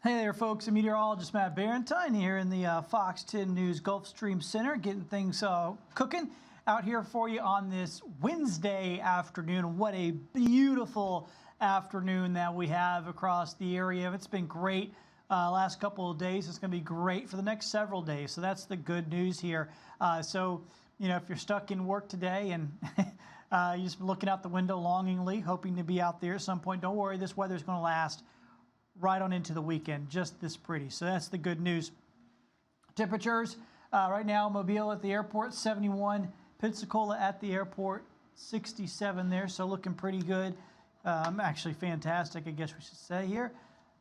Hey there, folks. I'm Meteorologist Matt Barrentine here in the Fox 10 News Gulfstream Center, getting things cooking out here for you on this Wednesday afternoon. What a beautiful afternoon that we have across the area. It's been great last couple of days. It's going to be great for the next several days. So that's the good news here. If you're stuck in work today and you're just looking out the window longingly, hoping to be out there at some point, don't worry. This weather's going to last right on into the weekend, just this pretty. So that's the good news. Temperatures right now, Mobile at the airport, 71. Pensacola at the airport, 67 there. So looking pretty good. Actually fantastic, I guess we should say here.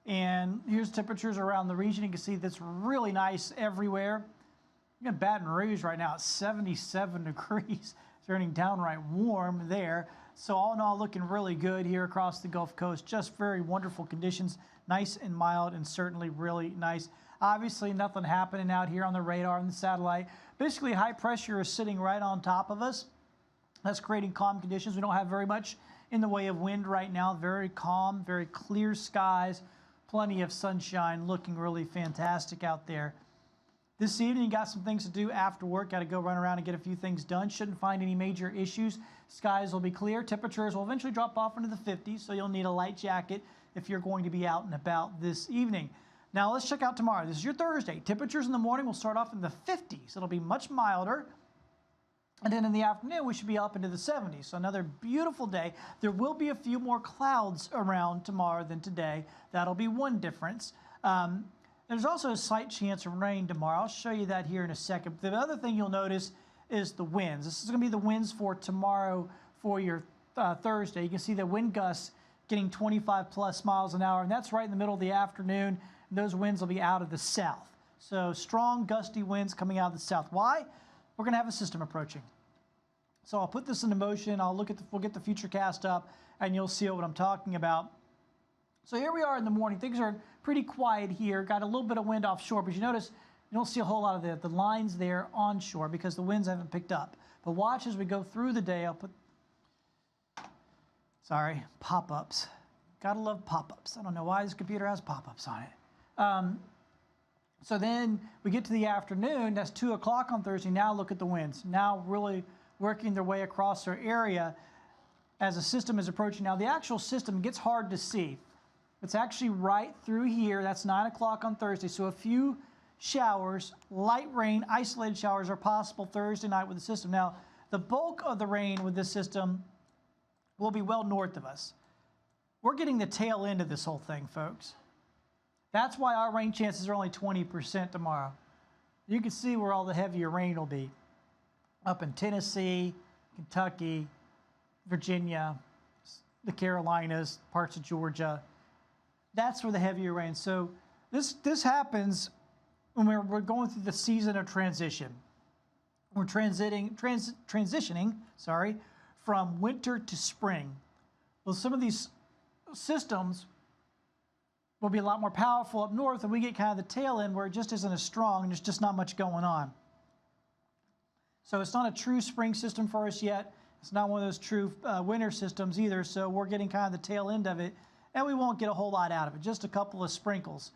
And here's temperatures around the region. You can see that's really nice everywhere. In Baton Rouge right now, it's 77 degrees. It's turning downright warm there. So all in all, looking really good here across the Gulf Coast. Just very wonderful conditions. Nice and mild and certainly really nice. Obviously, nothing happening out here on the radar and the satellite. Basically, high pressure is sitting right on top of us. That's creating calm conditions. We don't have very much in the way of wind right now. Very calm, very clear skies. Plenty of sunshine. Looking really fantastic out there. This evening, you got some things to do after work. Got to go run around and get a few things done. Shouldn't find any major issues. Skies will be clear. Temperatures will eventually drop off into the 50s, so you'll need a light jacket if you're going to be out and about this evening. Now, let's check out tomorrow. This is your Thursday. Temperatures in the morning will start off in the 50s. It'll be much milder. And then in the afternoon, we should be up into the 70s. So another beautiful day. There will be a few more clouds around tomorrow than today. That'll be one difference. There's also a slight chance of rain tomorrow. I'll show you that here in a second. The other thing you'll notice is the winds. This is going to be the winds for tomorrow for your Thursday. You can see the wind gusts getting 25 plus miles an hour, and that's right in the middle of the afternoon. And those winds will be out of the south. So strong gusty winds coming out of the south. Why? We're going to have a system approaching. So I'll put this into motion. We'll get the futurecast up, and you'll see what I'm talking about. So here we are in the morning. Things are pretty quiet here. Got a little bit of wind offshore, but you notice you don't see a whole lot of the lines there onshore because the winds haven't picked up. But watch as we go through the day. I'll put, pop-ups. Gotta love pop-ups. I don't know why this computer has pop-ups on it. So then we get to the afternoon. That's 2 o'clock on Thursday. Now look at the winds. Now really working their way across our area as the system is approaching. Now the actual system gets hard to see. It's actually right through here. That's 9 o'clock on Thursday. So a few showers, light rain, isolated showers are possible Thursday night with the system. Now, the bulk of the rain with this system will be well north of us. We're getting the tail end of this whole thing, folks. That's why our rain chances are only 20% tomorrow. You can see where all the heavier rain will be. Up in Tennessee, Kentucky, Virginia, the Carolinas, parts of Georgia. That's where the heavier rain. So this happens when we're going through the season of transition. We're transitioning from winter to spring. Well, some of these systems will be a lot more powerful up north, and we get kind of the tail end where it just isn't as strong and there's just not much going on. So it's not a true spring system for us yet. It's not one of those true winter systems either. So we're getting kind of the tail end of it. And we won't get a whole lot out of it, just a couple of sprinkles.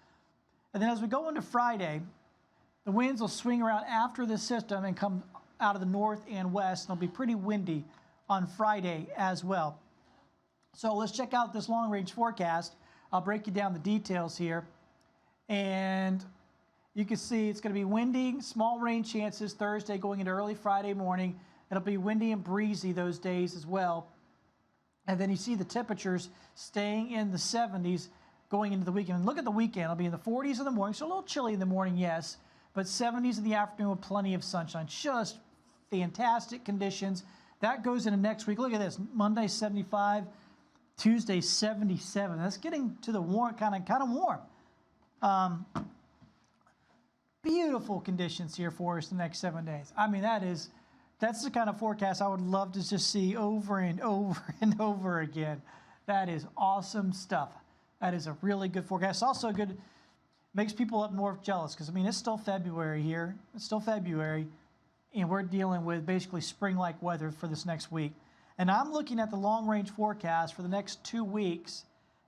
And then as we go into Friday, the winds will swing around after this system and come out of the north and west. And it'll be pretty windy on Friday as well. So let's check out this long-range forecast. I'll break you down the details here. And you can see it's going to be windy, small rain chances Thursday going into early Friday morning. It'll be windy and breezy those days as well. And then you see the temperatures staying in the 70s going into the weekend. And look at the weekend. It'll be in the 40s in the morning. So a little chilly in the morning, yes. But 70s in the afternoon with plenty of sunshine. Just fantastic conditions. That goes into next week. Look at this. Monday, 75. Tuesday, 77. That's getting to the warm, kind of warm. Beautiful conditions here for us the next 7 days. I mean, that's the kind of forecast I would love to just see over and over and over again. That is awesome stuff. That is a really good forecast. Also good, makes people up north jealous because, I mean, it's still February here. It's still February, and we're dealing with basically spring-like weather for this next week. And I'm looking at the long-range forecast for the next 2 weeks,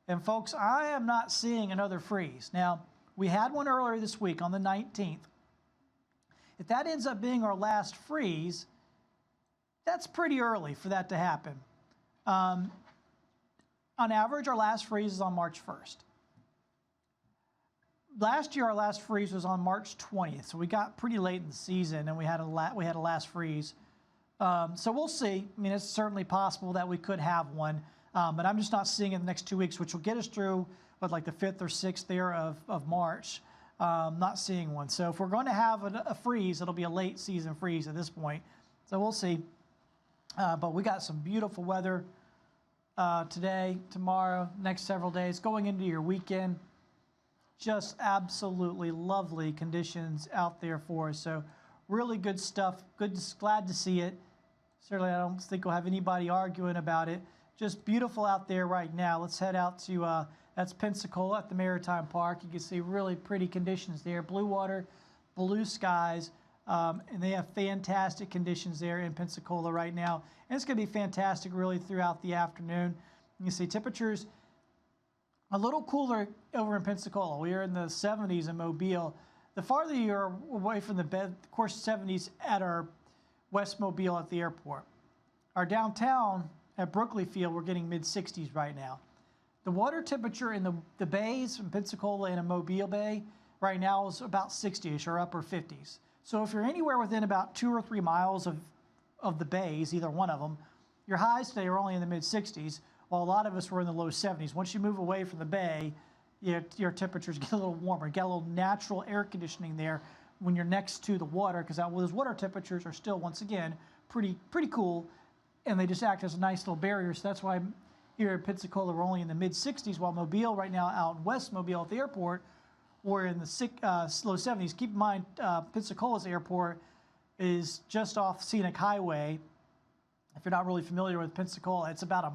And folks, I am not seeing another freeze. Now, we had one earlier this week on the 19th. If that ends up being our last freeze, that's pretty early for that to happen. On average, our last freeze is on March 1st. Last year, our last freeze was on March 20th, so we got pretty late in the season, and we had a last freeze. So we'll see. I mean, it's certainly possible that we could have one, but I'm just not seeing it in the next 2 weeks, which will get us through, like the 5th or 6th there of March. Not seeing one. So if we're going to have a freeze, it'll be a late season freeze at this point. So we'll see. But we got some beautiful weather today, tomorrow, next several days, going into your weekend. Just absolutely lovely conditions out there for us. So really good stuff. Glad to see it. Certainly, I don't think we'll have anybody arguing about it. Just beautiful out there right now. Let's head out to that's Pensacola at the Maritime Park. You can see really pretty conditions there. Blue water, blue skies, and they have fantastic conditions there in Pensacola right now. And it's going to be fantastic really throughout the afternoon. You can see temperatures a little cooler over in Pensacola. We are in the 70s in Mobile. The farther you're away from the bed, of course, 70s at our West Mobile at the airport. Our downtown at Brookley Field, we're getting mid-60s right now. The water temperature in the bays in Pensacola and in Mobile Bay right now is about 60-ish or upper 50s. So if you're anywhere within about 2 or 3 miles of the bays, either one of them, your highs today are only in the mid-60s, while a lot of us were in the low 70s. Once you move away from the bay, your temperatures get a little warmer. You get a little natural air conditioning there when you're next to the water, because those water temperatures are still, once again, pretty cool, and they just act as a nice little barrier. So that's why here in Pensacola we're only in the mid-60s, while Mobile right now out in West Mobile at the airport, we're in the low 70s. Keep in mind, Pensacola's airport is just off Scenic Highway. If you're not really familiar with Pensacola, it's about a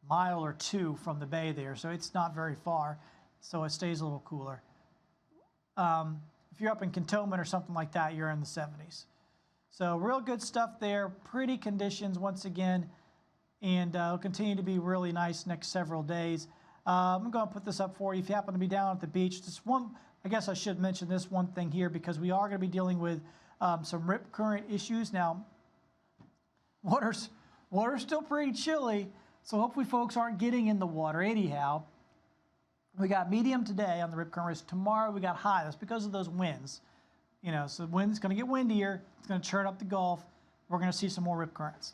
mile or 2 from the bay there, so it's not very far, so it stays a little cooler. If you're up in Cantonment or something like that, you're in the 70s. So real good stuff there, pretty conditions once again, and it'll continue to be really nice next several days. I'm going to put this up for you. If you happen to be down at the beach, I guess I should mention this one thing here, because we are going to be dealing with some rip current issues. Now, water's still pretty chilly, so hopefully folks aren't getting in the water. Anyhow, we got medium today on the rip current risk. Tomorrow we got high. That's because of those winds. So the wind's going to get windier. It's going to churn up the Gulf. We're going to see some more rip currents.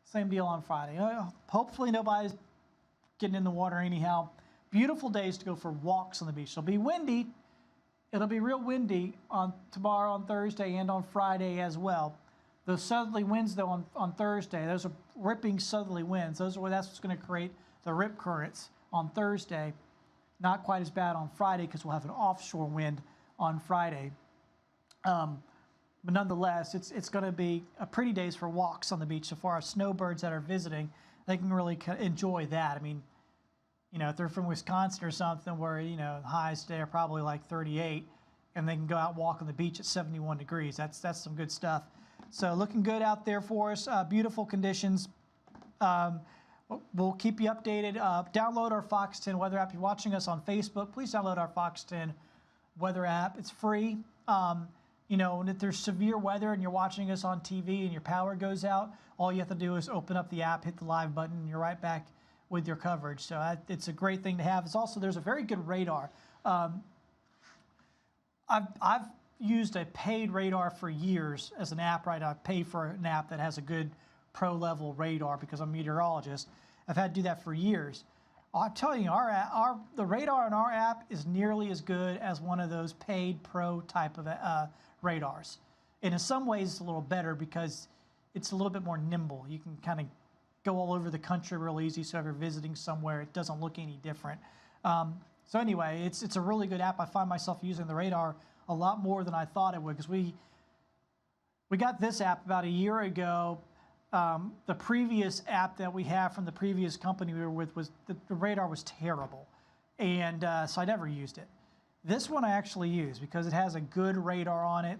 Same deal on Friday. Hopefully nobody's getting in the water anyhow. Beautiful days to go for walks on the beach. It'll be windy. It'll be real windy on tomorrow, on Thursday, and on Friday as well. Those southerly winds, though, on Thursday, those are ripping southerly winds. That's what's going to create the rip currents on Thursday. Not quite as bad on Friday, because we'll have an offshore wind on Friday. But nonetheless, it's going to be a pretty days for walks on the beach. So far as snowbirds that are visiting, they can really enjoy that. I mean, if they're from Wisconsin or something where, highs today are probably like 38, and they can go out and walk on the beach at 71 degrees. That's some good stuff. So looking good out there for us. Beautiful conditions. We'll keep you updated. Download our Fox 10 weather app. If you're watching us on Facebook, please download our Fox 10 weather app. It's free. And if there's severe weather and you're watching us on TV and your power goes out, all you have to do is open up the app, hit the live button, and you're right back with your coverage. So it's a great thing to have. It's also, there's a very good radar. I've used a paid radar for years as an app, right? I pay for an app that has a good pro level radar because I'm a meteorologist. I've had to do that for years. I'm telling you, the radar in our app is nearly as good as one of those paid pro type of radars. And in some ways, it's a little better because it's a little bit more nimble. You can kind of go all over the country real easy. So if you're visiting somewhere, it doesn't look any different. So anyway, it's a really good app. I find myself using the radar a lot more than I thought it would, because we got this app about a year ago. The previous app that we have from the previous company we were with was the radar was terrible, and so I never used it. This one I actually use because it has a good radar on it.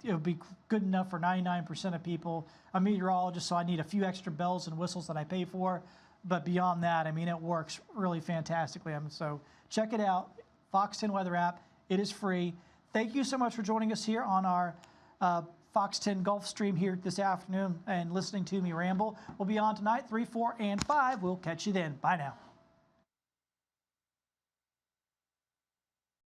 It'll be good enough for 99% of people. I'm a meteorologist, so I need a few extra bells and whistles that I pay for. But beyond that, I mean, it works really fantastically. So check it out, Fox 10 weather app. It is free. Thank you so much for joining us here on our Fox 10 Gulf Stream here this afternoon and listening to me ramble. We'll be on tonight, 3, 4, and 5. We'll catch you then. Bye now.